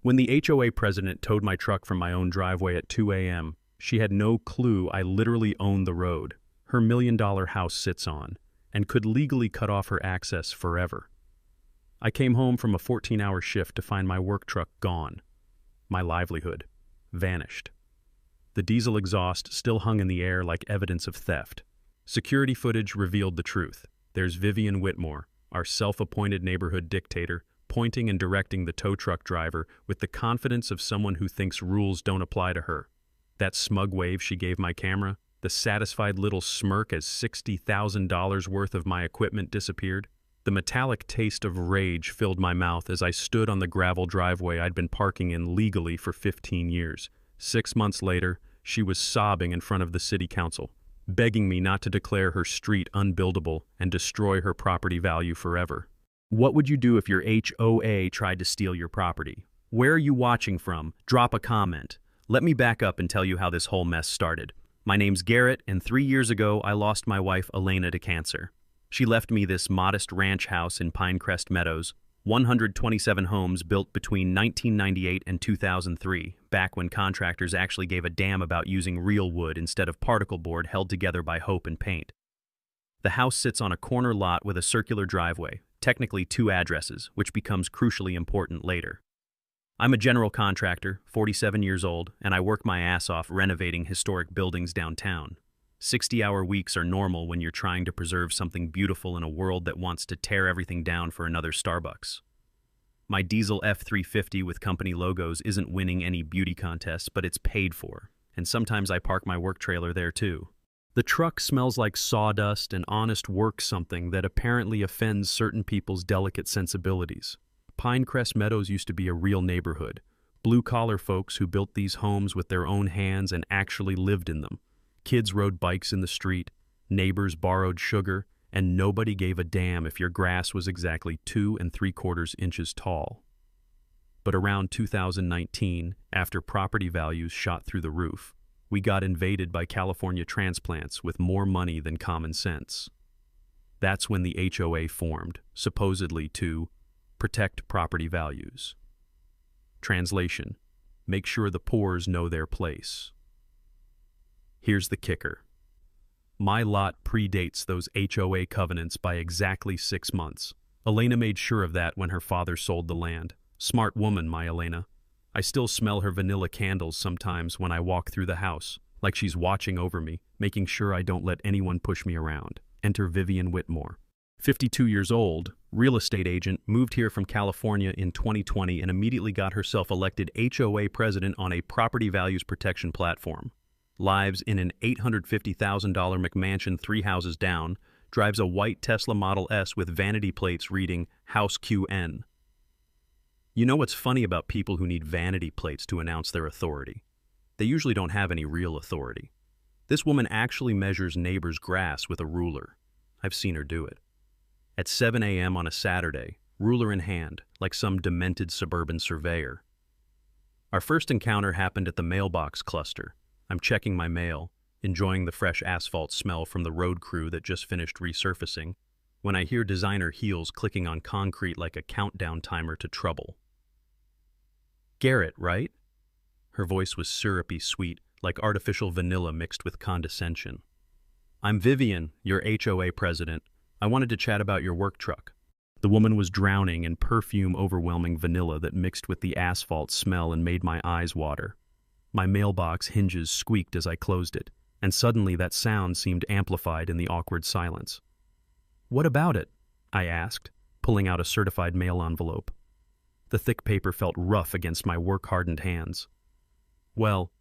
When the HOA president towed my truck from my own driveway at 2 a.m., she had no clue I literally owned the road her million-dollar house sits on, and could legally cut off her access forever. I came home from a 14-hour shift to find my work truck gone. My livelihood vanished. The diesel exhaust still hung in the air like evidence of theft. Security footage revealed the truth. There's Vivian Whitmore, our self-appointed neighborhood dictator, pointing and directing the tow truck driver with the confidence of someone who thinks rules don't apply to her. That smug wave she gave my camera, the satisfied little smirk as $60,000 worth of my equipment disappeared. The metallic taste of rage filled my mouth as I stood on the gravel driveway I'd been parking in legally for 15 years. 6 months later, she was sobbing in front of the city council, begging me not to declare her street unbuildable and destroy her property value forever. What would you do if your HOA tried to steal your property? Where are you watching from? Drop a comment. Let me back up and tell you how this whole mess started. My name's Garrett, and 3 years ago, I lost my wife, Elena, to cancer. She left me this modest ranch house in Pinecrest Meadows, 127 homes built between 1998 and 2003, back when contractors actually gave a damn about using real wood instead of particle board held together by hope and paint. The house sits on a corner lot with a circular driveway, technically 2 addresses, which becomes crucially important later. I'm a general contractor, 47 years old, and I work my ass off renovating historic buildings downtown. 60-hour weeks are normal when you're trying to preserve something beautiful in a world that wants to tear everything down for another Starbucks. My diesel F-350 with company logos isn't winning any beauty contests, but it's paid for, and sometimes I park my work trailer there too. The truck smells like sawdust and honest work, something that apparently offends certain people's delicate sensibilities. Pinecrest Meadows used to be a real neighborhood. Blue-collar folks who built these homes with their own hands and actually lived in them. Kids rode bikes in the street, neighbors borrowed sugar, and nobody gave a damn if your grass was exactly 2 3/4 inches tall. But around 2019, after property values shot through the roof, we got invaded by California transplants with more money than common sense. That's when the HOA formed, supposedly to protect property values. Translation: make sure the poors know their place. Here's the kicker. My lot predates those HOA covenants by exactly 6 months. Elena made sure of that when her father sold the land. Smart woman, my Elena. I still smell her vanilla candles sometimes when I walk through the house, like she's watching over me, making sure I don't let anyone push me around. Enter Vivian Whitmore. 52 years old, real estate agent, moved here from California in 2020 and immediately got herself elected HOA president on a property values protection platform. Lives in an $850,000 McMansion 3 houses down, drives a white Tesla Model S with vanity plates reading House QN. You know what's funny about people who need vanity plates to announce their authority? They usually don't have any real authority. This woman actually measures neighbors' grass with a ruler. I've seen her do it. At 7 a.m. on a Saturday, ruler in hand, like some demented suburban surveyor. Our first encounter happened at the mailbox cluster. I'm checking my mail, enjoying the fresh asphalt smell from the road crew that just finished resurfacing, when I hear designer heels clicking on concrete like a countdown timer to trouble. Garrett, right? Her voice was syrupy sweet, like artificial vanilla mixed with condescension. I'm Vivian, your HOA president. I wanted to chat about your work truck. The woman was drowning in perfume-overwhelming vanilla that mixed with the asphalt smell and made my eyes water. My mailbox hinges squeaked as I closed it, and suddenly that sound seemed amplified in the awkward silence. What about it? I asked, pulling out a certified mail envelope. The thick paper felt rough against my work-hardened hands. Well,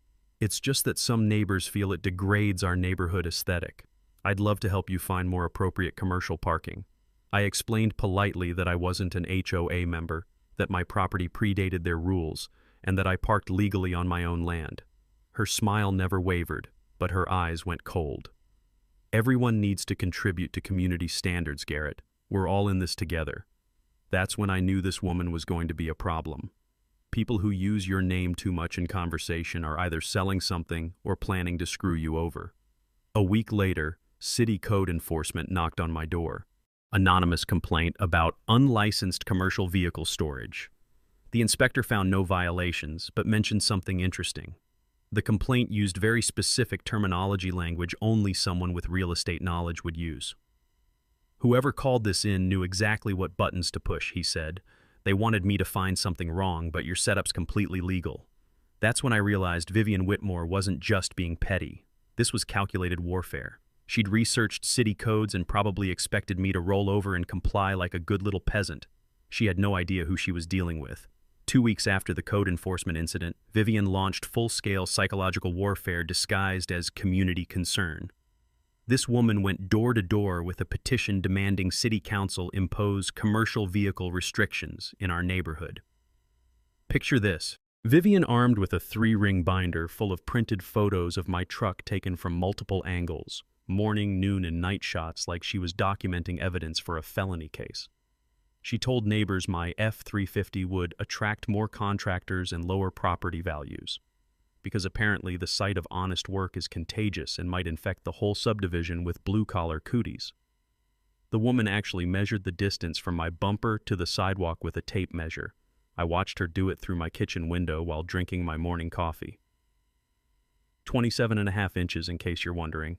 it's just that some neighbors feel it degrades our neighborhood aesthetic. I'd love to help you find more appropriate commercial parking. I explained politely that I wasn't an HOA member, that my property predated their rules, and that I parked legally on my own land. Her smile never wavered, but her eyes went cold. Everyone needs to contribute to community standards, Garrett. We're all in this together. That's when I knew this woman was going to be a problem. People who use your name too much in conversation are either selling something or planning to screw you over. A week later, city code enforcement knocked on my door. Anonymous complaint about unlicensed commercial vehicle storage. The inspector found no violations, but mentioned something interesting. The complaint used very specific terminology language only someone with real estate knowledge would use. Whoever called this in knew exactly what buttons to push, he said. They wanted me to find something wrong, but your setup's completely legal. That's when I realized Vivian Whitmore wasn't just being petty. This was calculated warfare. She'd researched city codes and probably expected me to roll over and comply like a good little peasant. She had no idea who she was dealing with. 2 weeks after the code enforcement incident, Vivian launched full-scale psychological warfare disguised as community concern. This woman went door to door with a petition demanding City Council impose commercial vehicle restrictions in our neighborhood. Picture this. Vivian armed with a 3-ring binder full of printed photos of my truck taken from multiple angles, morning, noon, and night shots like she was documenting evidence for a felony case. She told neighbors my F-350 would attract more contractors and lower property values, because apparently the sight of honest work is contagious and might infect the whole subdivision with blue-collar cooties. The woman actually measured the distance from my bumper to the sidewalk with a tape measure. I watched her do it through my kitchen window while drinking my morning coffee. 27.5 inches, in case you're wondering.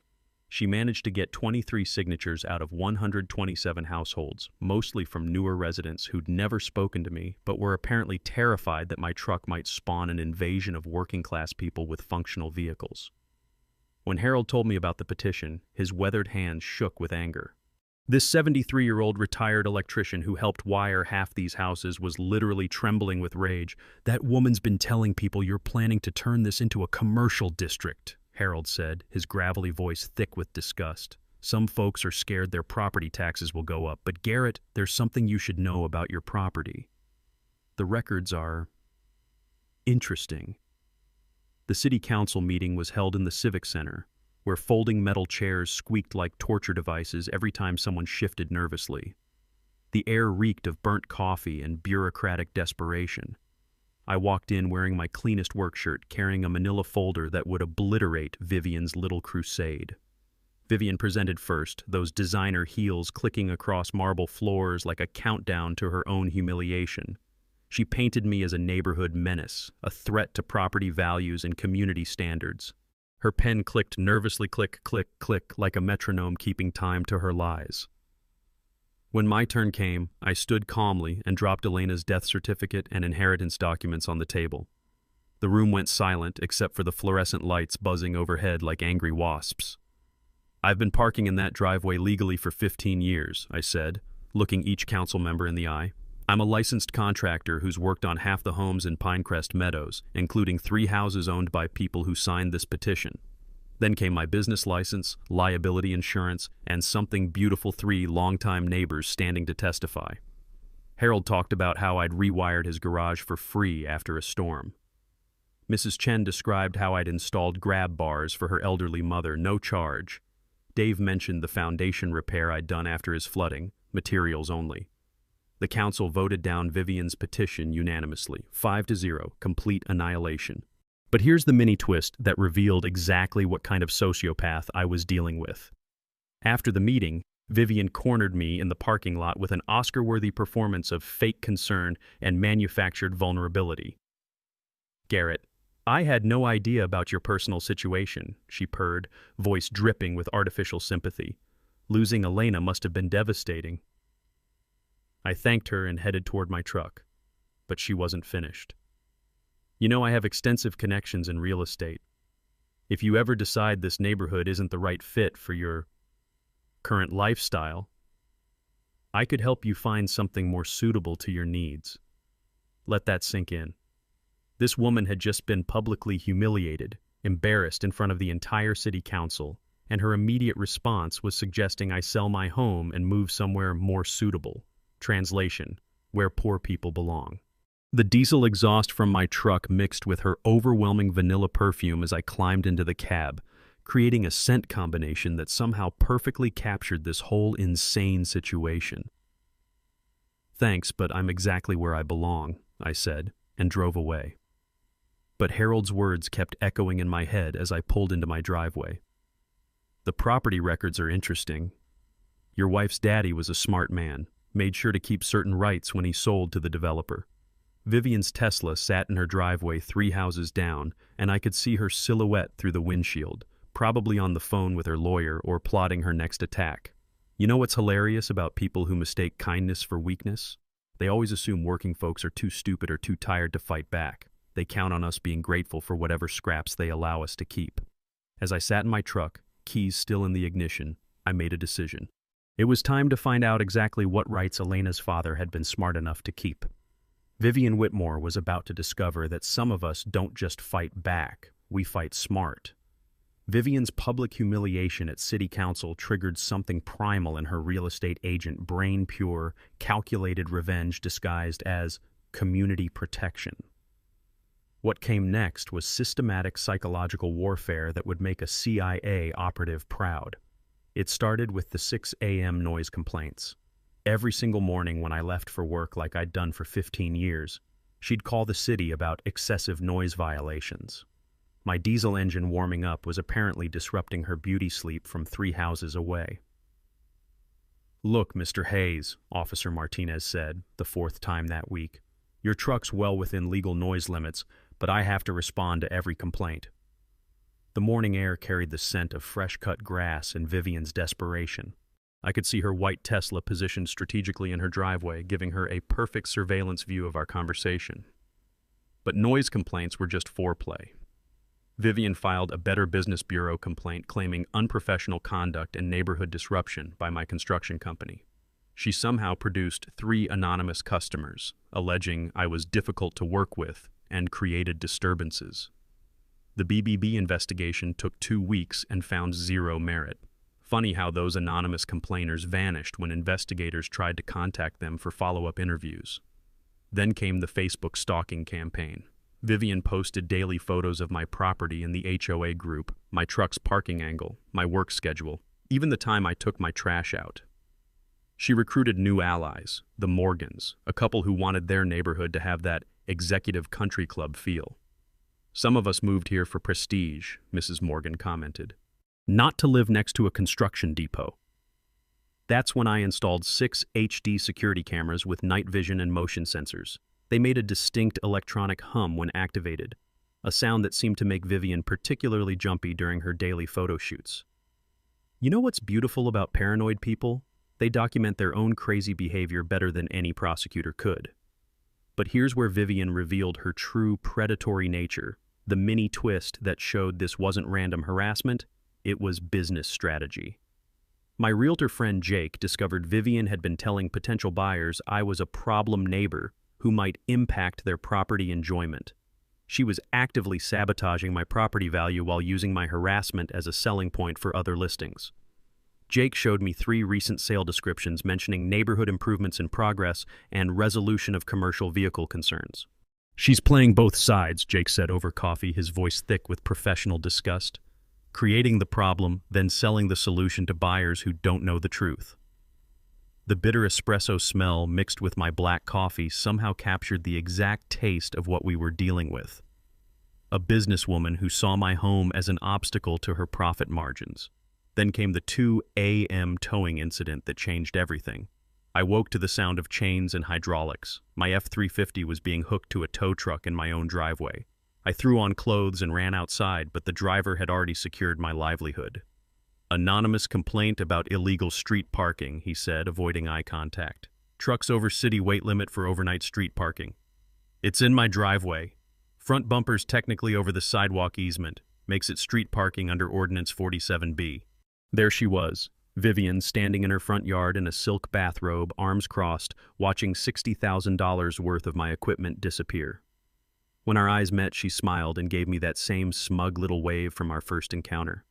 She managed to get 23 signatures out of 127 households, mostly from newer residents who'd never spoken to me, but were apparently terrified that my truck might spawn an invasion of working-class people with functional vehicles. When Harold told me about the petition, his weathered hands shook with anger. This 73-year-old retired electrician who helped wire half these houses was literally trembling with rage. "That woman's been telling people you're planning to turn this into a commercial district," Harold said, his gravelly voice thick with disgust. "Some folks are scared their property taxes will go up, but Garrett, there's something you should know about your property. The records are interesting." The city council meeting was held in the Civic Center, where folding metal chairs squeaked like torture devices every time someone shifted nervously. The air reeked of burnt coffee and bureaucratic desperation. I walked in wearing my cleanest work shirt, carrying a manila folder that would obliterate Vivian's little crusade. Vivian presented first, those designer heels clicking across marble floors like a countdown to her own humiliation. She painted me as a neighborhood menace, a threat to property values and community standards. Her pen clicked nervously, click, click, click, like a metronome keeping time to her lies. When my turn came, I stood calmly and dropped Elena's death certificate and inheritance documents on the table. The room went silent except for the fluorescent lights buzzing overhead like angry wasps. "I've been parking in that driveway legally for 15 years, I said, looking each council member in the eye. "I'm a licensed contractor who's worked on half the homes in Pinecrest Meadows, including 3 houses owned by people who signed this petition. Then came my business license, liability insurance, and something beautiful 3 longtime neighbors standing to testify." Harold talked about how I'd rewired his garage for free after a storm. Mrs. Chen described how I'd installed grab bars for her elderly mother, no charge. Dave mentioned the foundation repair I'd done after his flooding, materials only. The council voted down Vivian's petition unanimously, 5-0, complete annihilation. But here's the mini twist that revealed exactly what kind of sociopath I was dealing with. After the meeting, Vivian cornered me in the parking lot with an Oscar-worthy performance of fake concern and manufactured vulnerability. "Garrett, I had no idea about your personal situation," she purred, voice dripping with artificial sympathy. "Losing Elena must have been devastating." I thanked her and headed toward my truck, but she wasn't finished. "You know, I have extensive connections in real estate. If you ever decide this neighborhood isn't the right fit for your current lifestyle, I could help you find something more suitable to your needs." Let that sink in. This woman had just been publicly humiliated, embarrassed in front of the entire city council, and her immediate response was suggesting I sell my home and move somewhere more suitable. Translation: where poor people belong. The diesel exhaust from my truck mixed with her overwhelming vanilla perfume as I climbed into the cab, creating a scent combination that somehow perfectly captured this whole insane situation. "Thanks, but I'm exactly where I belong," I said, and drove away. But Harold's words kept echoing in my head as I pulled into my driveway. "The property records are interesting. Your wife's daddy was a smart man, made sure to keep certain rights when he sold to the developer. Vivian's Tesla sat in her driveway 3 houses down, and I could see her silhouette through the windshield, probably on the phone with her lawyer or plotting her next attack. You know what's hilarious about people who mistake kindness for weakness? They always assume working folks are too stupid or too tired to fight back. They count on us being grateful for whatever scraps they allow us to keep. As I sat in my truck, keys still in the ignition, I made a decision. It was time to find out exactly what rights Elena's father had been smart enough to keep. Vivian Whitmore was about to discover that some of us don't just fight back, we fight smart. Vivian's public humiliation at city council triggered something primal in her real estate agent, brain-pure, calculated revenge disguised as community protection. What came next was systematic psychological warfare that would make a CIA operative proud. It started with the 6 a.m. noise complaints. Every single morning when I left for work like I'd done for 15 years, she'd call the city about excessive noise violations. My diesel engine warming up was apparently disrupting her beauty sleep from 3 houses away. "Look, Mr. Hayes," Officer Martinez said, the 4th time that week, "your truck's well within legal noise limits, but I have to respond to every complaint." The morning air carried the scent of fresh-cut grass and Vivian's desperation. I could see her white Tesla positioned strategically in her driveway, giving her a perfect surveillance view of our conversation. But noise complaints were just foreplay. Vivian filed a Better Business Bureau complaint claiming unprofessional conduct and neighborhood disruption by my construction company. She somehow produced 3 anonymous customers, alleging I was difficult to work with and created disturbances. The BBB investigation took 2 weeks and found 0 merit. Funny how those anonymous complainers vanished when investigators tried to contact them for follow-up interviews. Then came the Facebook stalking campaign. Vivian posted daily photos of my property in the HOA group, my truck's parking angle, my work schedule, even the time I took my trash out. She recruited new allies, the Morgans, a couple who wanted their neighborhood to have that executive country club feel. "Some of us moved here for prestige," Mrs. Morgan commented. "Not to live next to a construction depot." That's when I installed 6 HD security cameras with night vision and motion sensors. They made a distinct electronic hum when activated, a sound that seemed to make Vivian particularly jumpy during her daily photo shoots. You know what's beautiful about paranoid people? They document their own crazy behavior better than any prosecutor could. But here's where Vivian revealed her true predatory nature, the mini twist that showed this wasn't random harassment, it was business strategy. My realtor friend Jake discovered Vivian had been telling potential buyers I was a problem neighbor who might impact their property enjoyment. She was actively sabotaging my property value while using my harassment as a selling point for other listings. Jake showed me 3 recent sale descriptions mentioning neighborhood improvements in progress and resolution of commercial vehicle concerns. "She's playing both sides," Jake said over coffee, his voice thick with professional disgust. "Creating the problem, then selling the solution to buyers who don't know the truth." The bitter espresso smell mixed with my black coffee somehow captured the exact taste of what we were dealing with. A businesswoman who saw my home as an obstacle to her profit margins. Then came the 2 a.m. towing incident that changed everything. I woke to the sound of chains and hydraulics. My F-350 was being hooked to a tow truck in my own driveway. I threw on clothes and ran outside, but the driver had already secured my livelihood. "Anonymous complaint about illegal street parking," he said, avoiding eye contact. "Trucks over city weight limit for overnight street parking. It's in my driveway. Front bumper's technically over the sidewalk easement. Makes it street parking under Ordinance 47B. There she was, Vivian, standing in her front yard in a silk bathrobe, arms crossed, watching $60,000 worth of my equipment disappear. When our eyes met, she smiled and gave me that same smug little wave from our first encounter.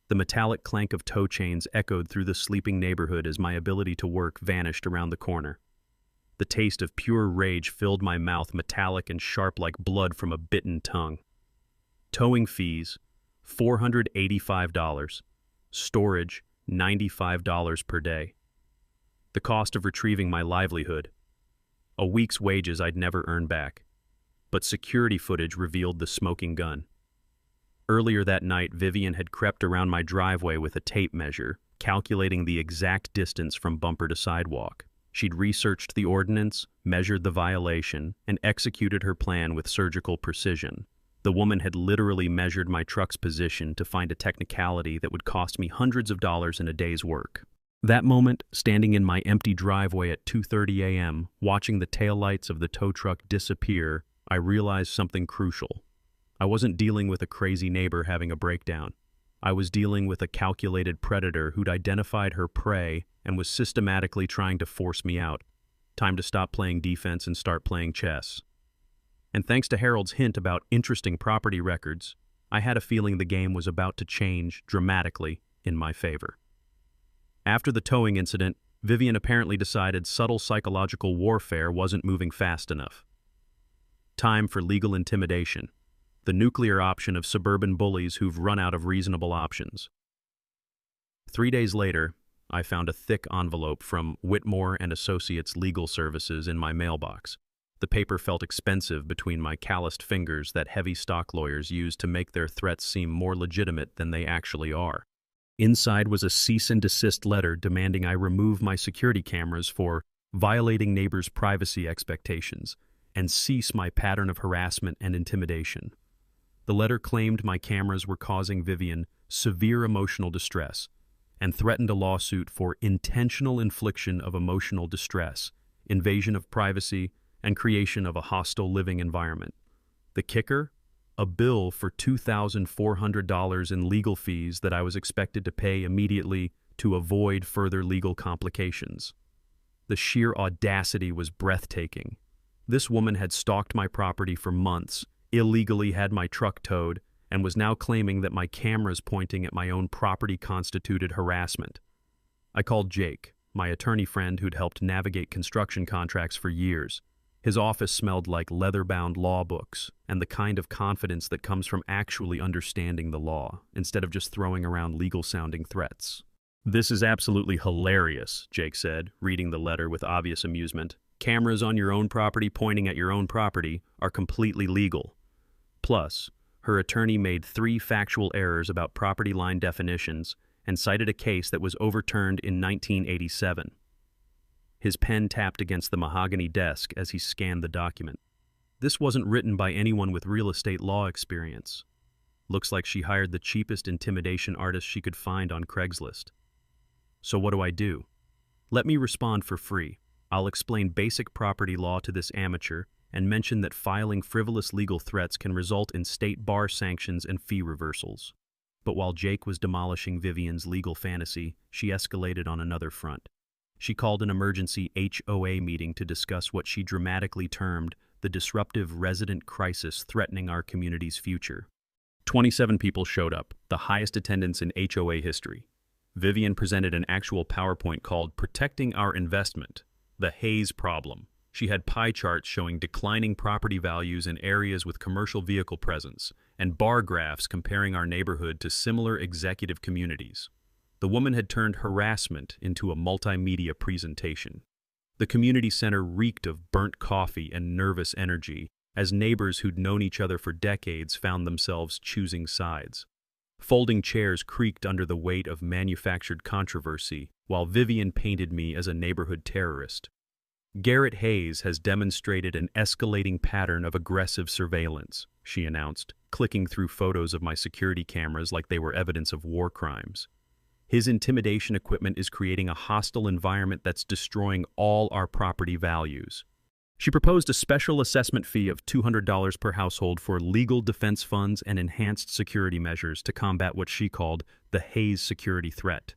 The metallic clank of tow chains echoed through the sleeping neighborhood as my ability to work vanished around the corner. The taste of pure rage filled my mouth, metallic and sharp like blood from a bitten tongue. Towing fees, $485. Storage, $95 per day. The cost of retrieving my livelihood. A week's wages I'd never earn back. But security footage revealed the smoking gun. Earlier that night, Vivian had crept around my driveway with a tape measure, calculating the exact distance from bumper to sidewalk. She'd researched the ordinance, measured the violation, and executed her plan with surgical precision. The woman had literally measured my truck's position to find a technicality that would cost me hundreds of dollars in a day's work. That moment, standing in my empty driveway at 2:30 a.m., watching the taillights of the tow truck disappear, I realized something crucial. I wasn't dealing with a crazy neighbor having a breakdown. I was dealing with a calculated predator who'd identified her prey and was systematically trying to force me out. Time to stop playing defense and start playing chess. And thanks to Harold's hint about interesting property records, I had a feeling the game was about to change dramatically in my favor. After the towing incident, Vivian apparently decided subtle psychological warfare wasn't moving fast enough. Time for legal intimidation, the nuclear option of suburban bullies who've run out of reasonable options. 3 days later, I found a thick envelope from Whitmore and Associates Legal Services in my mailbox. The paper felt expensive between my calloused fingers that heavy stock lawyers use to make their threats seem more legitimate than they actually are. Inside was a cease and desist letter demanding I remove my security cameras for violating neighbors' privacy expectations and cease my pattern of harassment and intimidation. The letter claimed my cameras were causing Vivian severe emotional distress and threatened a lawsuit for intentional infliction of emotional distress, invasion of privacy, and creation of a hostile living environment. The kicker? A bill for $2,400 in legal fees that I was expected to pay immediately to avoid further legal complications. The sheer audacity was breathtaking. This woman had stalked my property for months, illegally had my truck towed, and was now claiming that my cameras pointing at my own property constituted harassment. I called Jake, my attorney friend who'd helped navigate construction contracts for years. His office smelled like leather-bound law books and the kind of confidence that comes from actually understanding the law, instead of just throwing around legal-sounding threats. "This is absolutely hilarious," Jake said, reading the letter with obvious amusement. "Cameras on your own property pointing at your own property are completely legal." Plus, her attorney made 3 factual errors about property line definitions and cited a case that was overturned in 1987. His pen tapped against the mahogany desk as he scanned the document. This wasn't written by anyone with real estate law experience. Looks like she hired the cheapest intimidation artist she could find on Craigslist. So what do I do? Let me respond for free. I'll explain basic property law to this amateur and mention that filing frivolous legal threats can result in state bar sanctions and fee reversals. But while Jake was demolishing Vivian's legal fantasy, she escalated on another front. She called an emergency HOA meeting to discuss what she dramatically termed the disruptive resident crisis threatening our community's future. 27 people showed up, the highest attendance in HOA history. Vivian presented an actual PowerPoint called Protecting Our Investment, the Haze Problem. She had pie charts showing declining property values in areas with commercial vehicle presence, and bar graphs comparing our neighborhood to similar executive communities. The woman had turned harassment into a multimedia presentation. The community center reeked of burnt coffee and nervous energy as neighbors who'd known each other for decades found themselves choosing sides. Folding chairs creaked under the weight of manufactured controversy, while Vivian painted me as a neighborhood terrorist. "Garrett Hayes has demonstrated an escalating pattern of aggressive surveillance," she announced, clicking through photos of my security cameras like they were evidence of war crimes. "His intimidation equipment is creating a hostile environment that's destroying all our property values." She proposed a special assessment fee of $200 per household for legal defense funds and enhanced security measures to combat what she called the Hayes security threat.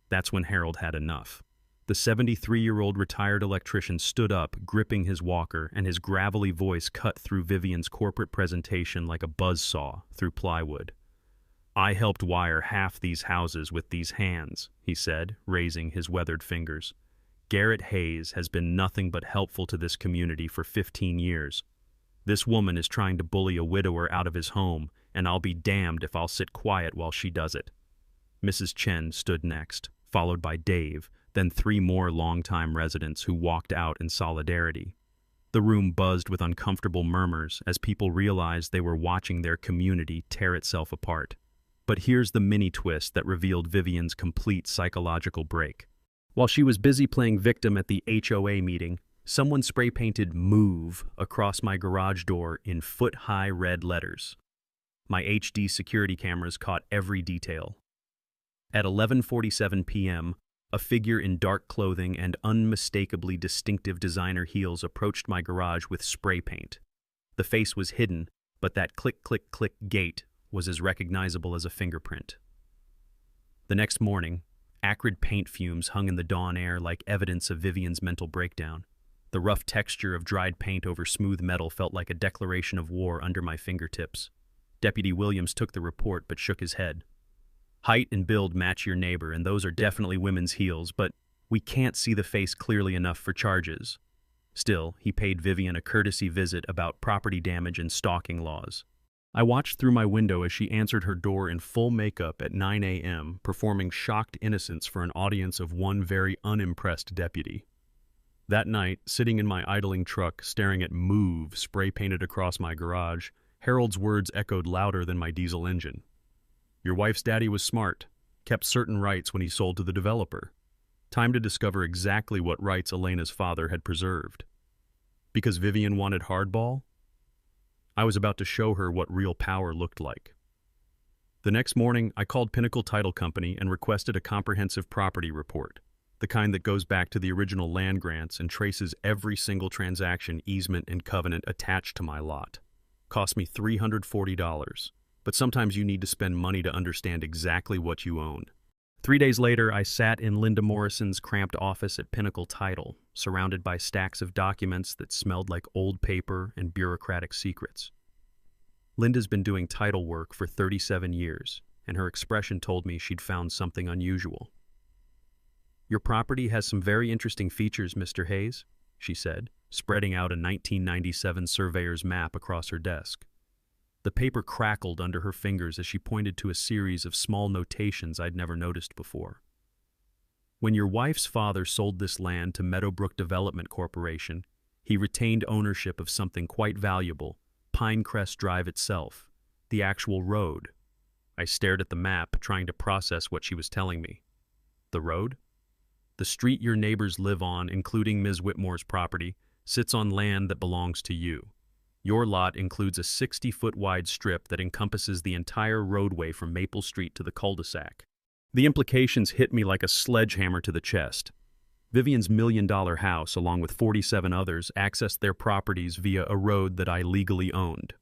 That's when Harold had enough. The 73-year-old retired electrician stood up, gripping his walker, and his gravelly voice cut through Vivian's corporate presentation like a buzzsaw through plywood. "I helped wire half these houses with these hands," he said, raising his weathered fingers. "Garrett Hayes has been nothing but helpful to this community for 15 years. This woman is trying to bully a widower out of his home, and I'll be damned if I'll sit quiet while she does it." Mrs. Chen stood next, followed by Dave, then 3 more longtime residents who walked out in solidarity. The room buzzed with uncomfortable murmurs as people realized they were watching their community tear itself apart. But here's the mini twist that revealed Vivian's complete psychological break. While she was busy playing victim at the HOA meeting, someone spray-painted "Move" across my garage door in foot-high red letters. My HD security cameras caught every detail. At 11:47 p.m., a figure in dark clothing and unmistakably distinctive designer heels approached my garage with spray paint. The face was hidden, but that click-click-click gait was as recognizable as a fingerprint. The next morning, acrid paint fumes hung in the dawn air like evidence of Vivian's mental breakdown. The rough texture of dried paint over smooth metal felt like a declaration of war under my fingertips. Deputy Williams took the report but shook his head. "Height and build match your neighbor, and those are definitely women's heels, but we can't see the face clearly enough for charges." Still, he paid Vivian a courtesy visit about property damage and stalking laws. I watched through my window as she answered her door in full makeup at 9 a.m., performing shocked innocence for an audience of one very unimpressed deputy. That night, sitting in my idling truck, staring at "Move" spray-painted across my garage, Harold's words echoed louder than my diesel engine. "Your wife's daddy was smart, kept certain rights when he sold to the developer. Time to discover exactly what rights Elena's father had preserved. Because Vivian wanted hardball? I was about to show her what real power looked like." The next morning, I called Pinnacle Title Company and requested a comprehensive property report, the kind that goes back to the original land grants and traces every single transaction, easement, and covenant attached to my lot. Cost me $340, but sometimes you need to spend money to understand exactly what you own. 3 days later, I sat in Linda Morrison's cramped office at Pinnacle Title, surrounded by stacks of documents that smelled like old paper and bureaucratic secrets. Linda's been doing title work for 37 years, and her expression told me she'd found something unusual. "Your property has some very interesting features, Mr. Hayes," she said, spreading out a 1997 surveyor's map across her desk. The paper crackled under her fingers as she pointed to a series of small notations I'd never noticed before. "When your wife's father sold this land to Meadowbrook Development Corporation, he retained ownership of something quite valuable, Pinecrest Drive itself, the actual road." I stared at the map, trying to process what she was telling me. "The road? The street your neighbors live on, including Ms. Whitmore's property, sits on land that belongs to you. Your lot includes a 60-foot-wide strip that encompasses the entire roadway from Maple Street to the cul-de-sac." The implications hit me like a sledgehammer to the chest. Vivian's million-dollar house, along with 47 others, accessed their properties via a road that I legally owned.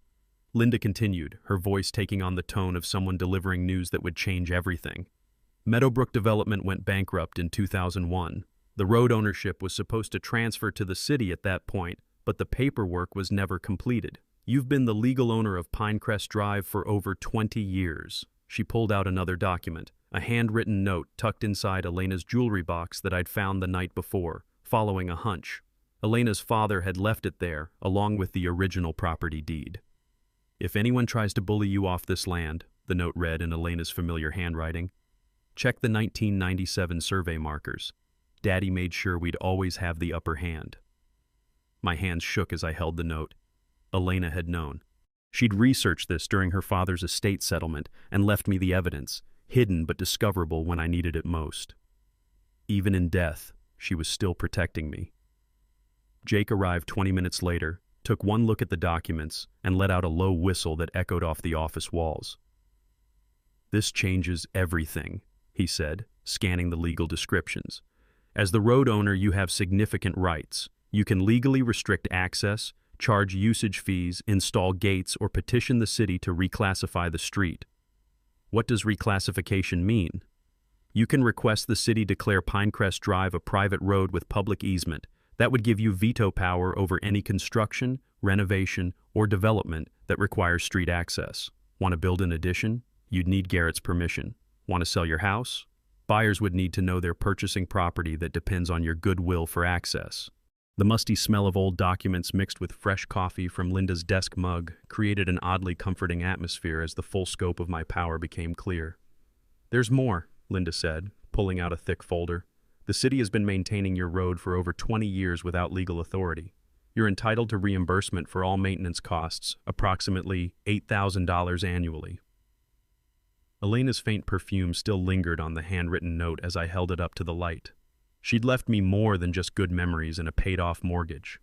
Linda continued, her voice taking on the tone of someone delivering news that would change everything. "Meadowbrook Development went bankrupt in 2001. The road ownership was supposed to transfer to the city at that point, but the paperwork was never completed. You've been the legal owner of Pinecrest Drive for over 20 years. She pulled out another document, a handwritten note tucked inside Elena's jewelry box that I'd found the night before, following a hunch. Elena's father had left it there, along with the original property deed. "If anyone tries to bully you off this land," the note read in Elena's familiar handwriting, "check the 1997 survey markers. Daddy made sure we'd always have the upper hand." My hands shook as I held the note. Elena had known. She'd researched this during her father's estate settlement and left me the evidence, hidden but discoverable when I needed it most. Even in death, she was still protecting me. Jake arrived 20 minutes later, took one look at the documents, and let out a low whistle that echoed off the office walls. "This changes everything," he said, scanning the legal descriptions. "As the road owner, you have significant rights. You can legally restrict access, charge usage fees, install gates, or petition the city to reclassify the street." What does reclassification mean? You can request the city declare Pinecrest Drive a private road with public easement. That would give you veto power over any construction, renovation, or development that requires street access. Want to build an addition? You'd need Garrett's permission. Want to sell your house? Buyers would need to know they're purchasing property that depends on your goodwill for access. The musty smell of old documents mixed with fresh coffee from Linda's desk mug created an oddly comforting atmosphere as the full scope of my power became clear. "There's more," Linda said, pulling out a thick folder. "The city has been maintaining your road for over 20 years without legal authority. You're entitled to reimbursement for all maintenance costs, approximately $8,000 annually." Elena's faint perfume still lingered on the handwritten note as I held it up to the light. She'd left me more than just good memories and a paid-off mortgage.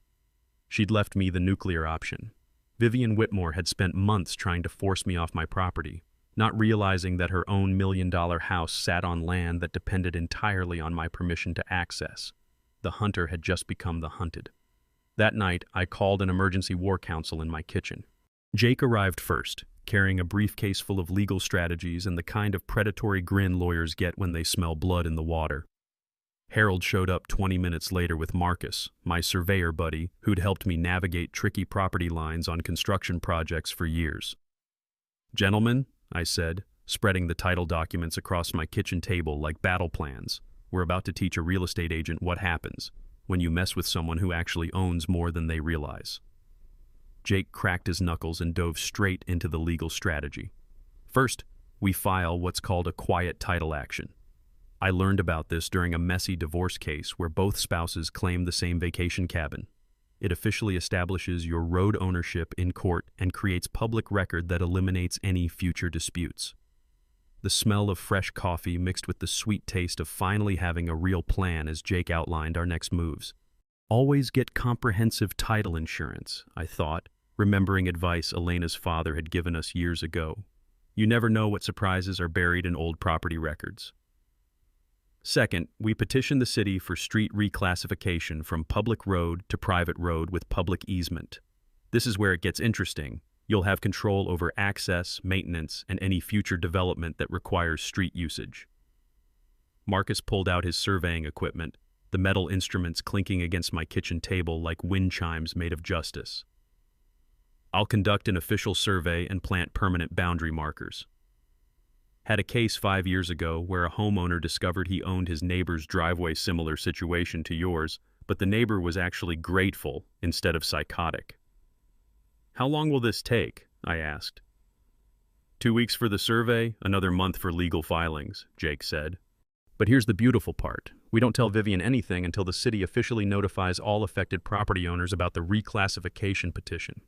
She'd left me the nuclear option. Vivian Whitmore had spent months trying to force me off my property, not realizing that her own $1 million house sat on land that depended entirely on my permission to access. The hunter had just become the hunted. That night, I called an emergency war council in my kitchen. Jake arrived first, carrying a briefcase full of legal strategies and the kind of predatory grin lawyers get when they smell blood in the water. Harold showed up 20 minutes later with Marcus, my surveyor buddy, who'd helped me navigate tricky property lines on construction projects for years. "Gentlemen," I said, spreading the title documents across my kitchen table like battle plans, "we're about to teach a real estate agent what happens when you mess with someone who actually owns more than they realize." Jake cracked his knuckles and dove straight into the legal strategy. First, we file what's called a quiet title action. I learned about this during a messy divorce case where both spouses claimed the same vacation cabin. It officially establishes your road ownership in court and creates public record that eliminates any future disputes. The smell of fresh coffee mixed with the sweet taste of finally having a real plan as Jake outlined our next moves. Always get comprehensive title insurance, I thought, remembering advice Elena's father had given us years ago. You never know what surprises are buried in old property records. Second, we petition the city for street reclassification from public road to private road with public easement. This is where it gets interesting. You'll have control over access, maintenance, and any future development that requires street usage. Marcus pulled out his surveying equipment, the metal instruments clinking against my kitchen table like wind chimes made of justice. "I'll conduct an official survey and plant permanent boundary markers." Had a case 5 years ago where a homeowner discovered he owned his neighbor's driveway, similar situation to yours, but the neighbor was actually grateful instead of psychotic. "How long will this take?" I asked. 2 weeks for the survey, another month for legal filings, Jake said. But here's the beautiful part. We don't tell Vivian anything until the city officially notifies all affected property owners about the reclassification petition.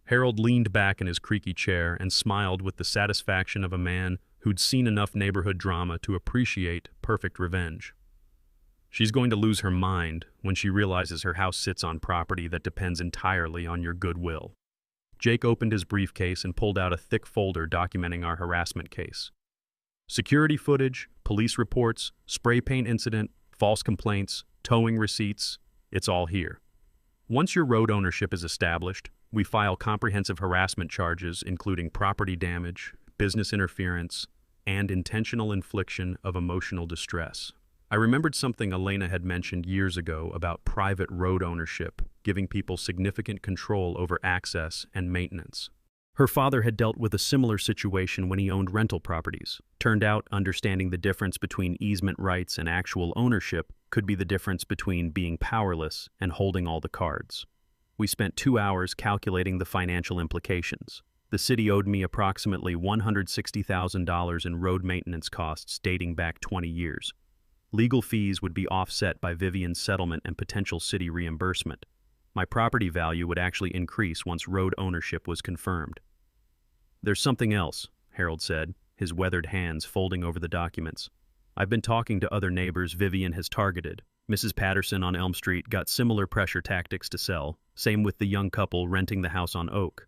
Harold leaned back in his creaky chair and smiled with the satisfaction of a man who'd seen enough neighborhood drama to appreciate perfect revenge. "She's going to lose her mind when she realizes her house sits on property that depends entirely on your goodwill." Jake opened his briefcase and pulled out a thick folder documenting our harassment case. Security footage, police reports, spray paint incident, false complaints, towing receipts, it's all here. Once your road ownership is established, we file comprehensive harassment charges including property damage, business interference, and intentional infliction of emotional distress. I remembered something Elena had mentioned years ago about private road ownership, giving people significant control over access and maintenance. Her father had dealt with a similar situation when he owned rental properties. Turned out, understanding the difference between easement rights and actual ownership could be the difference between being powerless and holding all the cards. We spent 2 hours calculating the financial implications. The city owed me approximately $160,000 in road maintenance costs dating back 20 years. Legal fees would be offset by Vivian's settlement and potential city reimbursement. My property value would actually increase once road ownership was confirmed. "There's something else," Harold said, his weathered hands folding over the documents. "I've been talking to other neighbors Vivian has targeted. Mrs. Patterson on Elm Street got similar pressure tactics to sell, same with the young couple renting the house on Oak.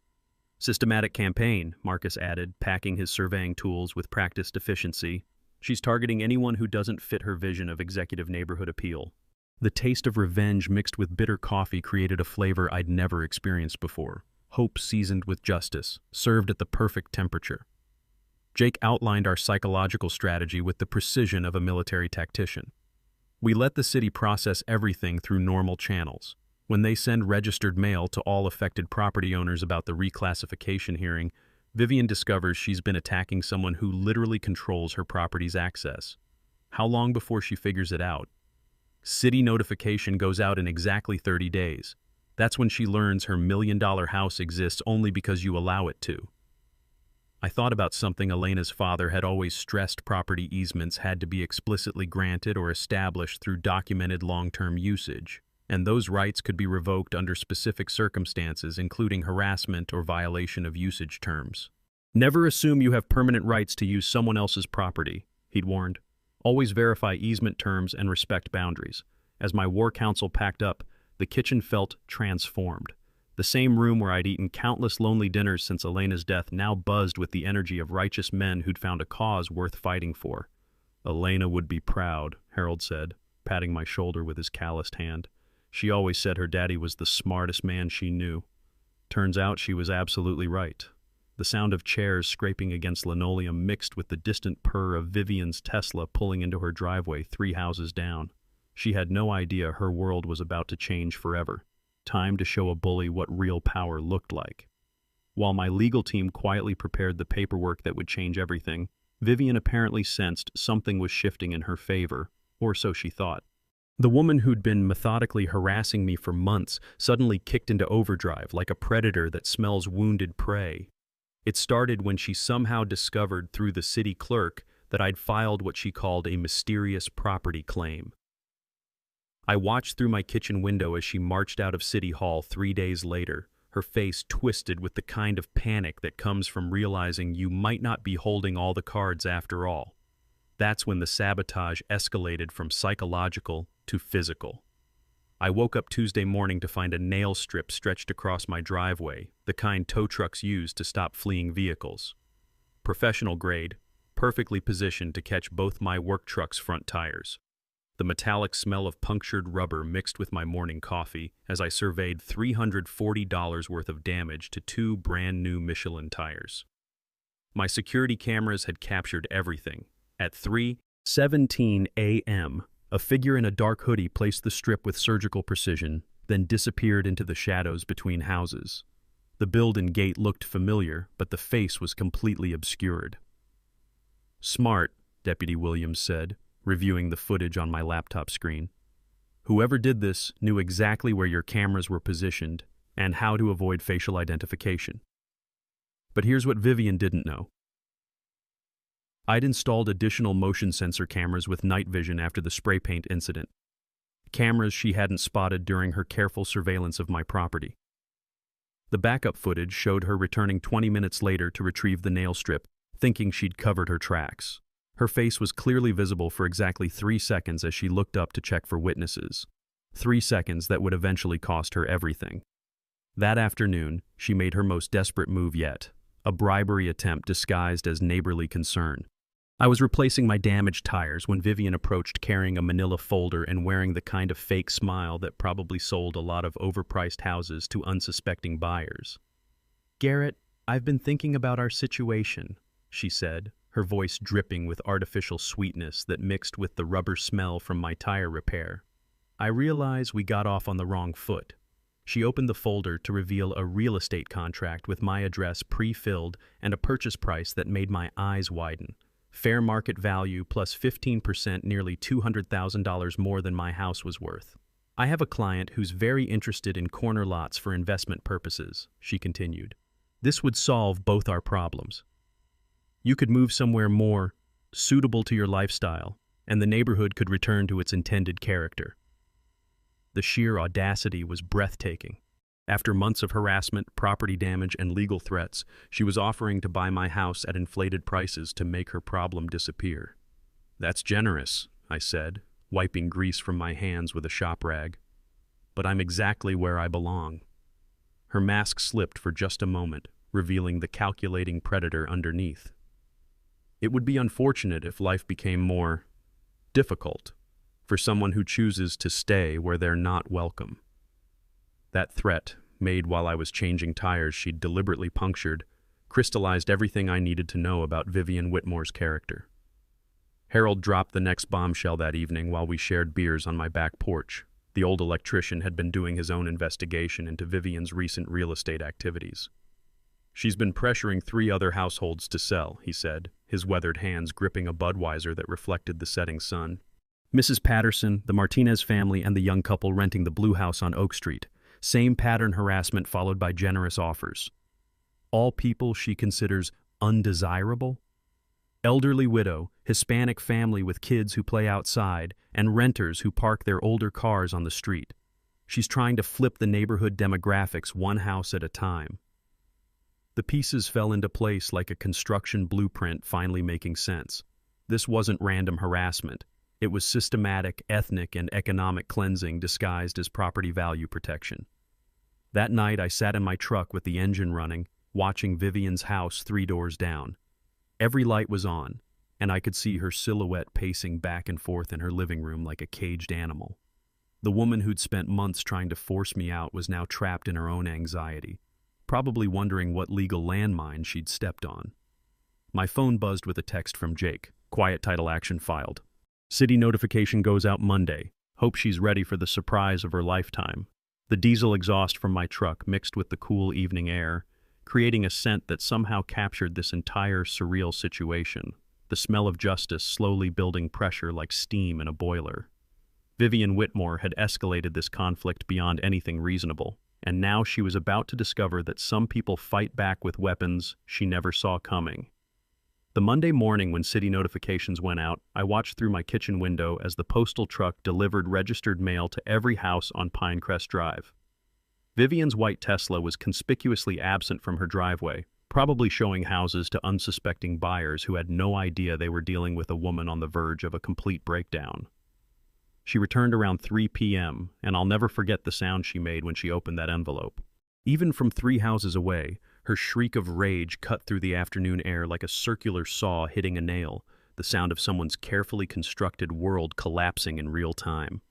Systematic campaign," Marcus added, packing his surveying tools with practiced efficiency. "She's targeting anyone who doesn't fit her vision of executive neighborhood appeal." The taste of revenge mixed with bitter coffee created a flavor I'd never experienced before. Hope seasoned with justice, served at the perfect temperature. Jake outlined our psychological strategy with the precision of a military tactician. We let the city process everything through normal channels. When they send registered mail to all affected property owners about the reclassification hearing, Vivian discovers she's been attacking someone who literally controls her property's access. How long before she figures it out? City notification goes out in exactly 30 days. That's when she learns her $1 million house exists only because you allow it to. I thought about something Elena's father had always stressed: property easements had to be explicitly granted or established through documented long-term usage, and those rights could be revoked under specific circumstances, including harassment or violation of usage terms. "Never assume you have permanent rights to use someone else's property," he'd warned. Always verify easement terms and respect boundaries. As my war council packed up, the kitchen felt transformed. The same room where I'd eaten countless lonely dinners since Elena's death now buzzed with the energy of righteous men who'd found a cause worth fighting for. "Elena would be proud," Harold said, patting my shoulder with his calloused hand. "She always said her daddy was the smartest man she knew." Turns out she was absolutely right. The sound of chairs scraping against linoleum mixed with the distant purr of Vivian's Tesla pulling into her driveway 3 houses down. She had no idea her world was about to change forever. Time to show a bully what real power looked like. While my legal team quietly prepared the paperwork that would change everything, Vivian apparently sensed something was shifting in her favor, or so she thought. The woman who'd been methodically harassing me for months suddenly kicked into overdrive like a predator that smells wounded prey. It started when she somehow discovered through the city clerk that I'd filed what she called a mysterious property claim. I watched through my kitchen window as she marched out of City Hall 3 days later, her face twisted with the kind of panic that comes from realizing you might not be holding all the cards after all. That's when the sabotage escalated from psychological to physical. I woke up Tuesday morning to find a nail strip stretched across my driveway, the kind tow trucks use to stop fleeing vehicles. Professional grade, perfectly positioned to catch both my work truck's front tires. The metallic smell of punctured rubber mixed with my morning coffee as I surveyed $340 worth of damage to 2 brand new Michelin tires. My security cameras had captured everything. At 3:17 a.m., a figure in a dark hoodie placed the strip with surgical precision, then disappeared into the shadows between houses. The build and gait looked familiar, but the face was completely obscured. "Smart," Deputy Williams said, reviewing the footage on my laptop screen. "Whoever did this knew exactly where your cameras were positioned and how to avoid facial identification." But here's what Vivian didn't know. I'd installed additional motion sensor cameras with night vision after the spray paint incident. Cameras she hadn't spotted during her careful surveillance of my property. The backup footage showed her returning 20 minutes later to retrieve the nail strip, thinking she'd covered her tracks. Her face was clearly visible for exactly 3 seconds as she looked up to check for witnesses. 3 seconds that would eventually cost her everything. That afternoon, she made her most desperate move yet, a bribery attempt disguised as neighborly concern. I was replacing my damaged tires when Vivian approached carrying a manila folder and wearing the kind of fake smile that probably sold a lot of overpriced houses to unsuspecting buyers. "Garrett, I've been thinking about our situation," she said, her voice dripping with artificial sweetness that mixed with the rubber smell from my tire repair. "I realize we got off on the wrong foot." She opened the folder to reveal a real estate contract with my address pre-filled and a purchase price that made my eyes widen. Fair market value plus 15%, nearly $200,000 more than my house was worth. "I have a client who's very interested in corner lots for investment purposes," she continued. "This would solve both our problems. You could move somewhere more suitable to your lifestyle, and the neighborhood could return to its intended character." The sheer audacity was breathtaking. After months of harassment, property damage, and legal threats, she was offering to buy my house at inflated prices to make her problem disappear. "That's generous," I said, wiping grease from my hands with a shop rag. "But I'm exactly where I belong." Her mask slipped for just a moment, revealing the calculating predator underneath. "It would be unfortunate if life became more difficult for someone who chooses to stay where they're not welcome." That threat, made while I was changing tires she'd deliberately punctured, crystallized everything I needed to know about Vivian Whitmore's character. Harold dropped the next bombshell that evening while we shared beers on my back porch. The old electrician had been doing his own investigation into Vivian's recent real estate activities. "She's been pressuring 3 other households to sell," he said, his weathered hands gripping a Budweiser that reflected the setting sun. "Mrs. Patterson, the Martinez family, and the young couple renting the Blue House on Oak Street. Same pattern harassment followed by generous offers. All people she considers undesirable? Elderly widow, Hispanic family with kids who play outside, and renters who park their older cars on the street. She's trying to flip the neighborhood demographics one house at a time." The pieces fell into place like a construction blueprint finally making sense. This wasn't random harassment. It was systematic, ethnic, and economic cleansing disguised as property value protection. That night, I sat in my truck with the engine running, watching Vivian's house 3 doors down. Every light was on, and I could see her silhouette pacing back and forth in her living room like a caged animal. The woman who'd spent months trying to force me out was now trapped in her own anxiety, probably wondering what legal landmine she'd stepped on. My phone buzzed with a text from Jake. Quiet title action filed. City notification goes out Monday. Hope she's ready for the surprise of her lifetime. The diesel exhaust from my truck mixed with the cool evening air, creating a scent that somehow captured this entire surreal situation. The smell of justice slowly building pressure like steam in a boiler. Vivian Whitmore had escalated this conflict beyond anything reasonable, and now she was about to discover that some people fight back with weapons she never saw coming. The Monday morning when city notifications went out, I watched through my kitchen window as the postal truck delivered registered mail to every house on Pinecrest Drive. Vivian's white Tesla was conspicuously absent from her driveway, probably showing houses to unsuspecting buyers who had no idea they were dealing with a woman on the verge of a complete breakdown. She returned around 3 p.m., and I'll never forget the sound she made when she opened that envelope. Even from 3 houses away, her shriek of rage cut through the afternoon air like a circular saw hitting a nail, the sound of someone's carefully constructed world collapsing in real time.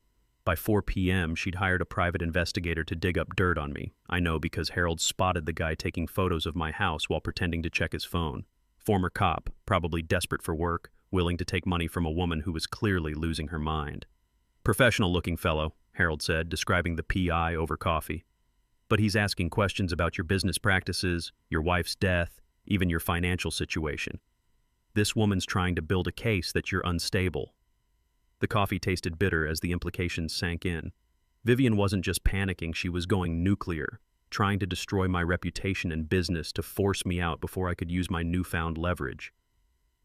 By 4 p.m., she'd hired a private investigator to dig up dirt on me. I know because Harold spotted the guy taking photos of my house while pretending to check his phone. Former cop, probably desperate for work, willing to take money from a woman who was clearly losing her mind. Professional-looking fellow, Harold said, describing the PI over coffee. But he's asking questions about your business practices, your wife's death, even your financial situation. This woman's trying to build a case that you're unstable. The coffee tasted bitter as the implications sank in. Vivian wasn't just panicking, she was going nuclear, trying to destroy my reputation and business to force me out before I could use my newfound leverage.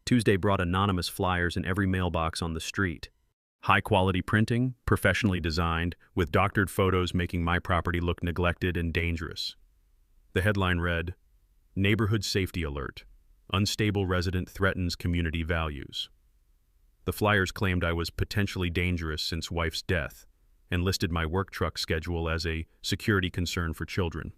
Tuesday brought anonymous flyers in every mailbox on the street. High-quality printing, professionally designed, with doctored photos making my property look neglected and dangerous. The headline read, "Neighborhood Safety Alert. Unstable resident threatens community values." The flyers claimed I was potentially dangerous since wife's death, and listed my work truck schedule as a security concern for children.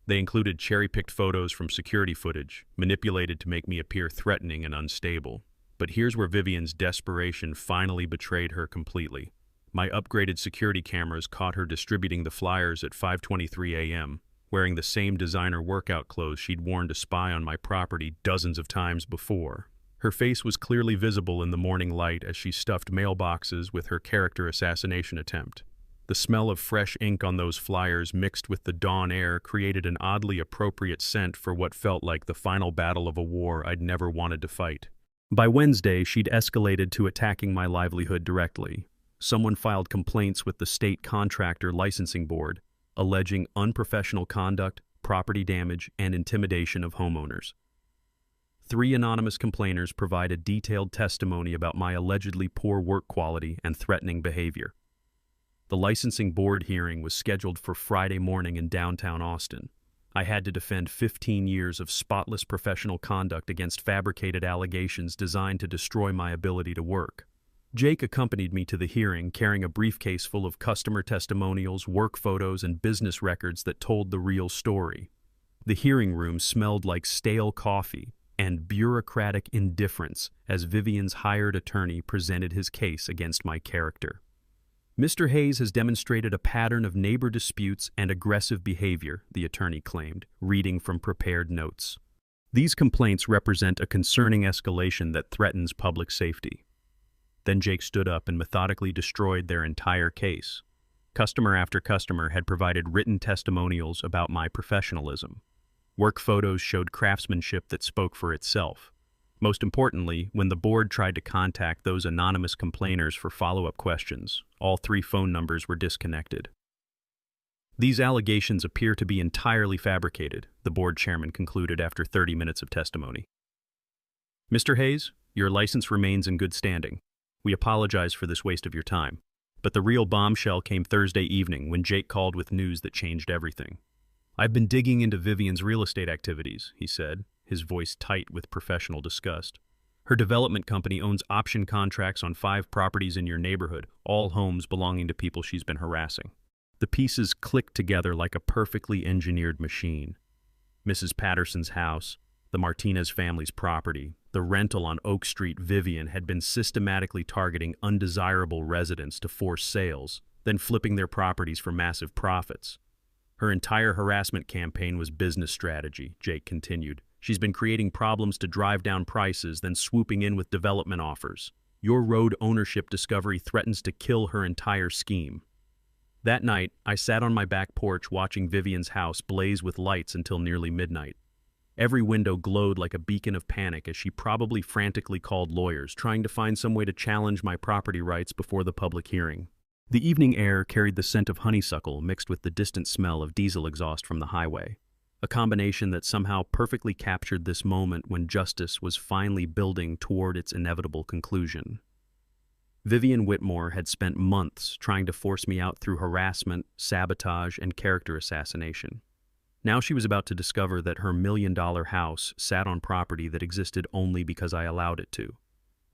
They included cherry-picked photos from security footage, manipulated to make me appear threatening and unstable. But here's where Vivian's desperation finally betrayed her completely. My upgraded security cameras caught her distributing the flyers at 5:23 a.m., wearing the same designer workout clothes she'd worn to spy on my property dozens of times before. Her face was clearly visible in the morning light as she stuffed mailboxes with her character assassination attempt. The smell of fresh ink on those flyers mixed with the dawn air created an oddly appropriate scent for what felt like the final battle of a war I'd never wanted to fight. By Wednesday, she'd escalated to attacking my livelihood directly. Someone filed complaints with the state contractor licensing board, alleging unprofessional conduct, property damage, and intimidation of homeowners. 3 anonymous complainers provided detailed testimony about my allegedly poor work quality and threatening behavior. The licensing board hearing was scheduled for Friday morning in downtown Austin. I had to defend 15 years of spotless professional conduct against fabricated allegations designed to destroy my ability to work. Jake accompanied me to the hearing, carrying a briefcase full of customer testimonials, work photos, and business records that told the real story. The hearing room smelled like stale coffee and bureaucratic indifference as Vivian's hired attorney presented his case against my character. Mr. Hayes has demonstrated a pattern of neighbor disputes and aggressive behavior, the attorney claimed, reading from prepared notes. These complaints represent a concerning escalation that threatens public safety. Then Jake stood up and methodically destroyed their entire case. Customer after customer had provided written testimonials about my professionalism. Work photos showed craftsmanship that spoke for itself. Most importantly, when the board tried to contact those anonymous complainers for follow-up questions, all 3 phone numbers were disconnected. These allegations appear to be entirely fabricated, the board chairman concluded after 30 minutes of testimony. Mr. Hayes, your license remains in good standing. We apologize for this waste of your time. But the real bombshell came Thursday evening when Jake called with news that changed everything. I've been digging into Vivian's real estate activities, he said, his voice tight with professional disgust. Her development company owns option contracts on 5 properties in your neighborhood, all homes belonging to people she's been harassing. The pieces clicked together like a perfectly engineered machine. Mrs. Patterson's house, the Martinez family's property, the rental on Oak Street. Vivian had been systematically targeting undesirable residents to force sales, then flipping their properties for massive profits. Her entire harassment campaign was business strategy, Jake continued. She's been creating problems to drive down prices, then swooping in with development offers. Your road ownership discovery threatens to kill her entire scheme. That night, I sat on my back porch watching Vivian's house blaze with lights until nearly midnight. Every window glowed like a beacon of panic as she probably frantically called lawyers, trying to find some way to challenge my property rights before the public hearing. The evening air carried the scent of honeysuckle mixed with the distant smell of diesel exhaust from the highway, a combination that somehow perfectly captured this moment when justice was finally building toward its inevitable conclusion. Vivian Whitmore had spent months trying to force me out through harassment, sabotage, and character assassination. Now she was about to discover that her $1-million house sat on property that existed only because I allowed it to.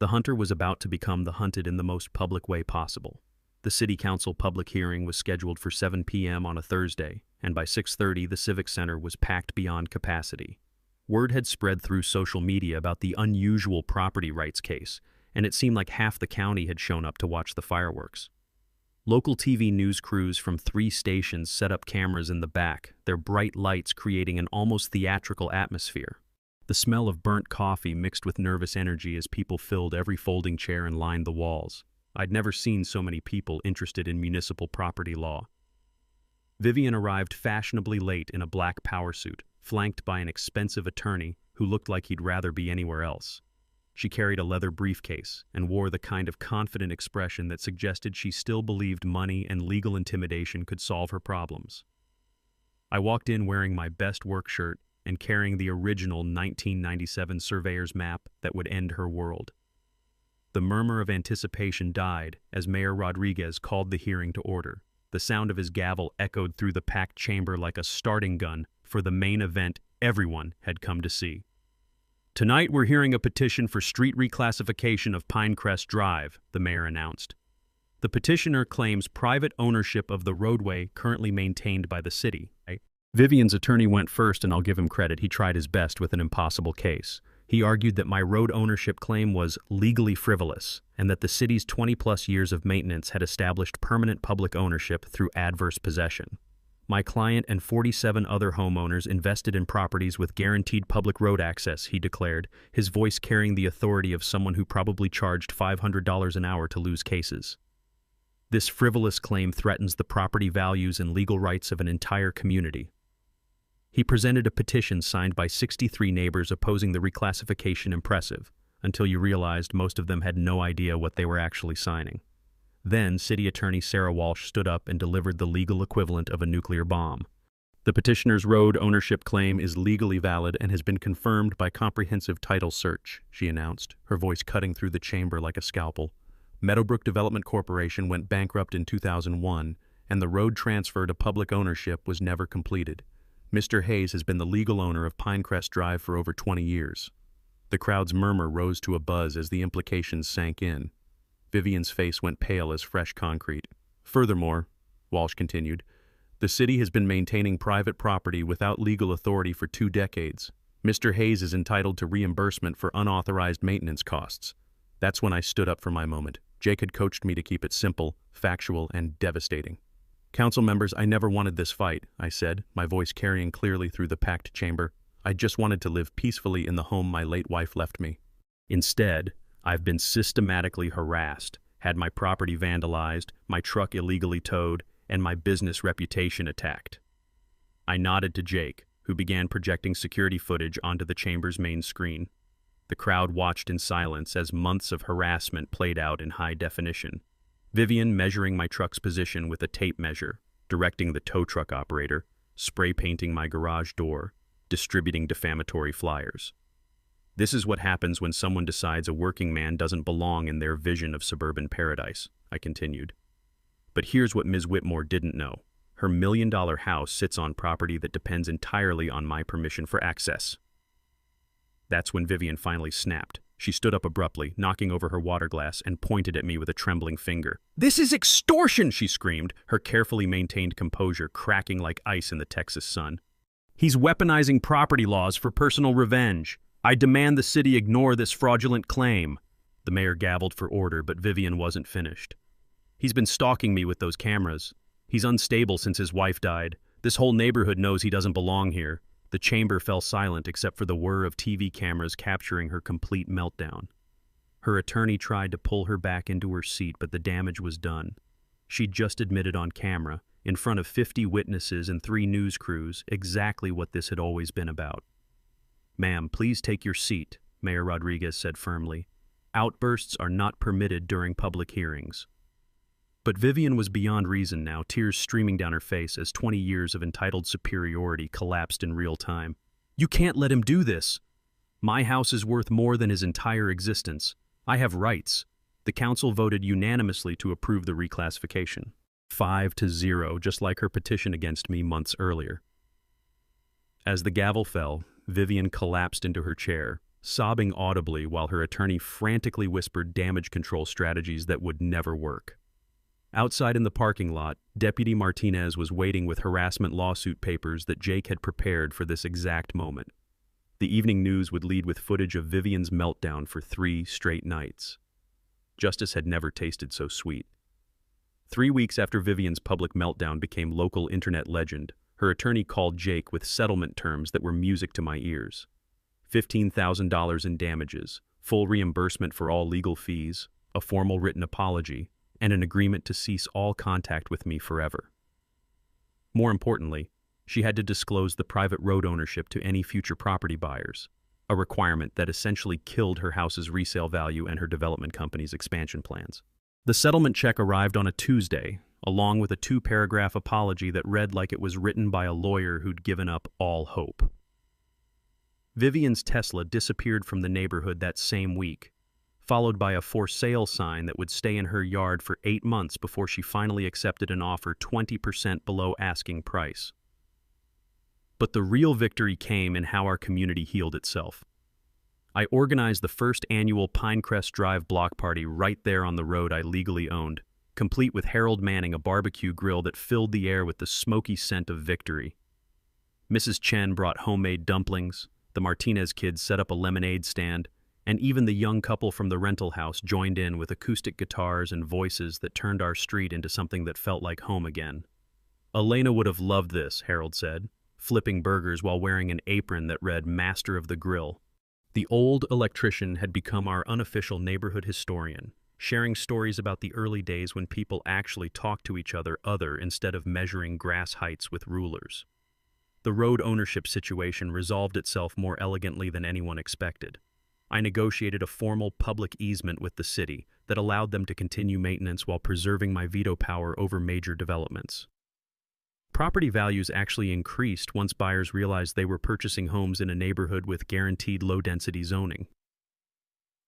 The hunter was about to become the hunted in the most public way possible. The City Council public hearing was scheduled for 7 p.m. on a Thursday, and by 6:30 the Civic Center was packed beyond capacity. Word had spread through social media about the unusual property rights case, and it seemed like half the county had shown up to watch the fireworks. Local TV news crews from 3 stations set up cameras in the back, their bright lights creating an almost theatrical atmosphere. The smell of burnt coffee mixed with nervous energy as people filled every folding chair and lined the walls. I'd never seen so many people interested in municipal property law. Vivian arrived fashionably late in a black power suit, flanked by an expensive attorney who looked like he'd rather be anywhere else. She carried a leather briefcase and wore the kind of confident expression that suggested she still believed money and legal intimidation could solve her problems. I walked in wearing my best work shirt and carrying the original 1997 surveyor's map that would end her world. The murmur of anticipation died as Mayor Rodriguez called the hearing to order. The sound of his gavel echoed through the packed chamber like a starting gun for the main event everyone had come to see. Tonight we're hearing a petition for street reclassification of Pinecrest Drive, the mayor announced. The petitioner claims private ownership of the roadway currently maintained by the city. Vivian's attorney went first, and I'll give him credit. He tried his best with an impossible case. He argued that my road ownership claim was legally frivolous and that the city's 20-plus years of maintenance had established permanent public ownership through adverse possession. My client and 47 other homeowners invested in properties with guaranteed public road access, he declared, his voice carrying the authority of someone who probably charged $500 an hour to lose cases. This frivolous claim threatens the property values and legal rights of an entire community. He presented a petition signed by 63 neighbors opposing the reclassification. Impressive, until you realized most of them had no idea what they were actually signing. Then, City Attorney Sarah Walsh stood up and delivered the legal equivalent of a nuclear bomb. The petitioner's road ownership claim is legally valid and has been confirmed by comprehensive title search, she announced, her voice cutting through the chamber like a scalpel. Meadowbrook Development Corporation went bankrupt in 2001, and the road transfer to public ownership was never completed. Mr. Hayes has been the legal owner of Pinecrest Drive for over 20 years. The crowd's murmur rose to a buzz as the implications sank in. Vivian's face went pale as fresh concrete. Furthermore, Walsh continued, the city has been maintaining private property without legal authority for 2 decades. Mr. Hayes is entitled to reimbursement for unauthorized maintenance costs. That's when I stood up for my moment. Jake had coached me to keep it simple, factual, and devastating. Council members, I never wanted this fight, I said, my voice carrying clearly through the packed chamber. I just wanted to live peacefully in the home my late wife left me. Instead, I've been systematically harassed, had my property vandalized, my truck illegally towed, and my business reputation attacked. I nodded to Jake, who began projecting security footage onto the chamber's main screen. The crowd watched in silence as months of harassment played out in high definition. Vivian measuring my truck's position with a tape measure, directing the tow truck operator, spray painting my garage door, distributing defamatory flyers. This is what happens when someone decides a working man doesn't belong in their vision of suburban paradise, I continued. But here's what Ms. Whitmore didn't know. Her $1 million house sits on property that depends entirely on my permission for access. That's when Vivian finally snapped. She stood up abruptly, knocking over her water glass, and pointed at me with a trembling finger. "This is extortion!" she screamed, her carefully maintained composure cracking like ice in the Texas sun. "He's weaponizing property laws for personal revenge. I demand the city ignore this fraudulent claim." The mayor gabbled for order, but Vivian wasn't finished. "He's been stalking me with those cameras. He's unstable since his wife died. This whole neighborhood knows he doesn't belong here." The chamber fell silent except for the whir of TV cameras capturing her complete meltdown. Her attorney tried to pull her back into her seat, but the damage was done. She'd just admitted on camera, in front of 50 witnesses and 3 news crews, exactly what this had always been about. "Ma'am, please take your seat," Mayor Rodriguez said firmly. "Outbursts are not permitted during public hearings." But Vivian was beyond reason now, tears streaming down her face as 20 years of entitled superiority collapsed in real time. "You can't let him do this. My house is worth more than his entire existence. I have rights." The council voted unanimously to approve the reclassification. 5-0, just like her petition against me months earlier. As the gavel fell, Vivian collapsed into her chair, sobbing audibly while her attorney frantically whispered damage control strategies that would never work. Outside in the parking lot, Deputy Martinez was waiting with harassment lawsuit papers that Jake had prepared for this exact moment. The evening news would lead with footage of Vivian's meltdown for 3 straight nights. Justice had never tasted so sweet. 3 weeks after Vivian's public meltdown became local internet legend, her attorney called Jake with settlement terms that were music to my ears. $15,000 in damages, full reimbursement for all legal fees, a formal written apology, and an agreement to cease all contact with me forever. More importantly, she had to disclose the private road ownership to any future property buyers, a requirement that essentially killed her house's resale value and her development company's expansion plans. The settlement check arrived on a Tuesday, along with a 2-paragraph apology that read like it was written by a lawyer who'd given up all hope. Vivian's Tesla disappeared from the neighborhood that same week, followed by a for sale sign that would stay in her yard for 8 months before she finally accepted an offer 20% below asking price. But the real victory came in how our community healed itself. I organized the first annual Pinecrest Drive block party right there on the road I legally owned, complete with Harold manning a barbecue grill that filled the air with the smoky scent of victory. Mrs. Chen brought homemade dumplings, the Martinez kids set up a lemonade stand, and even the young couple from the rental house joined in with acoustic guitars and voices that turned our street into something that felt like home again. "Elena would have loved this," Harold said, flipping burgers while wearing an apron that read Master of the Grill. The old electrician had become our unofficial neighborhood historian, sharing stories about the early days when people actually talked to each other instead of measuring grass heights with rulers. The road ownership situation resolved itself more elegantly than anyone expected. I negotiated a formal public easement with the city that allowed them to continue maintenance while preserving my veto power over major developments. Property values actually increased once buyers realized they were purchasing homes in a neighborhood with guaranteed low-density zoning.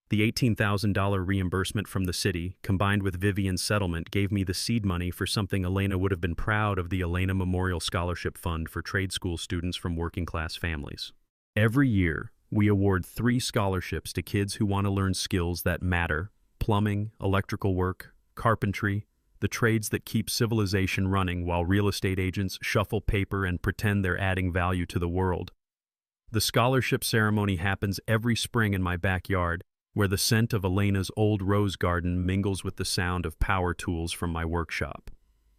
The $18,000 reimbursement from the city, combined with Vivian's settlement, gave me the seed money for something Elena would have been proud of: the Elena Memorial Scholarship Fund for trade school students from working-class families. Every year, we award 3 scholarships to kids who want to learn skills that matter: plumbing, electrical work, carpentry, the trades that keep civilization running while real estate agents shuffle paper and pretend they're adding value to the world. The scholarship ceremony happens every spring in my backyard, where the scent of Elena's old rose garden mingles with the sound of power tools from my workshop.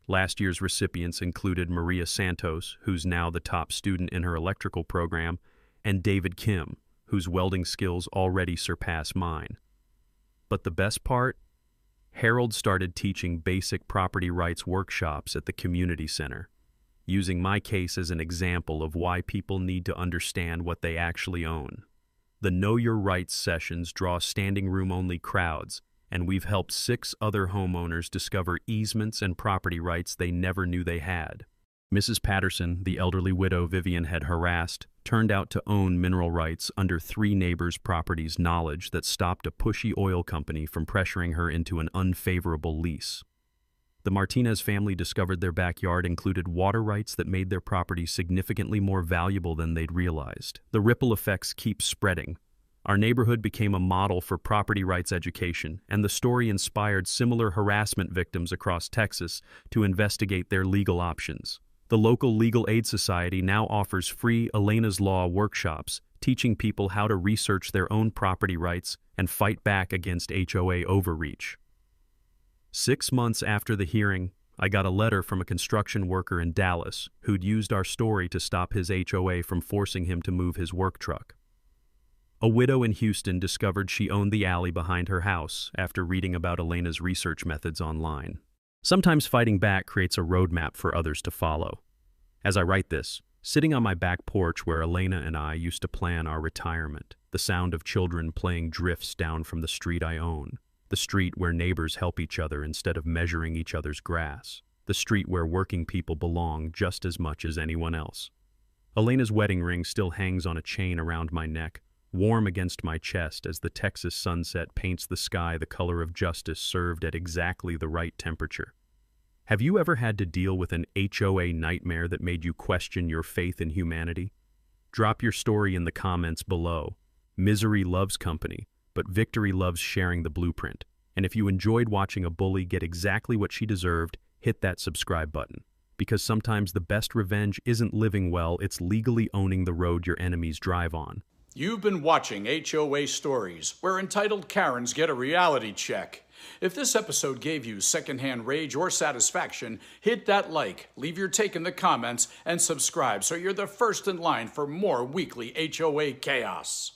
Last year's recipients included Maria Santos, who's now the top student in her electrical program, and David Kim, whose welding skills already surpass mine. But the best part? Harold started teaching basic property rights workshops at the community center, using my case as an example of why people need to understand what they actually own. The Know Your Rights sessions draw standing room-only crowds, and we've helped 6 other homeowners discover easements and property rights they never knew they had. Mrs. Patterson, the elderly widow Vivian had harassed, turned out to own mineral rights under 3 neighbors' properties' knowledge that stopped a pushy oil company from pressuring her into an unfavorable lease. The Martinez family discovered their backyard included water rights that made their property significantly more valuable than they'd realized. The ripple effects keep spreading. Our neighborhood became a model for property rights education, and the story inspired similar harassment victims across Texas to investigate their legal options. The local legal aid society now offers free Elena's Law workshops, teaching people how to research their own property rights and fight back against HOA overreach. 6 months after the hearing, I got a letter from a construction worker in Dallas who'd used our story to stop his HOA from forcing him to move his work truck. A widow in Houston discovered she owned the alley behind her house after reading about Elena's research methods online. Sometimes fighting back creates a roadmap for others to follow. As I write this, sitting on my back porch where Elena and I used to plan our retirement, the sound of children playing drifts down from the street I own, the street where neighbors help each other instead of measuring each other's grass, the street where working people belong just as much as anyone else. Elena's wedding ring still hangs on a chain around my neck, warm against my chest as the Texas sunset paints the sky the color of justice served at exactly the right temperature. Have you ever had to deal with an HOA nightmare that made you question your faith in humanity? Drop your story in the comments below. Misery loves company, but victory loves sharing the blueprint. And if you enjoyed watching a bully get exactly what she deserved, hit that subscribe button. Because sometimes the best revenge isn't living well, it's legally owning the road your enemies drive on. You've been watching HOA Stories, where entitled Karens get a reality check. If this episode gave you secondhand rage or satisfaction, hit that like, leave your take in the comments, and subscribe so you're the first in line for more weekly HOA chaos.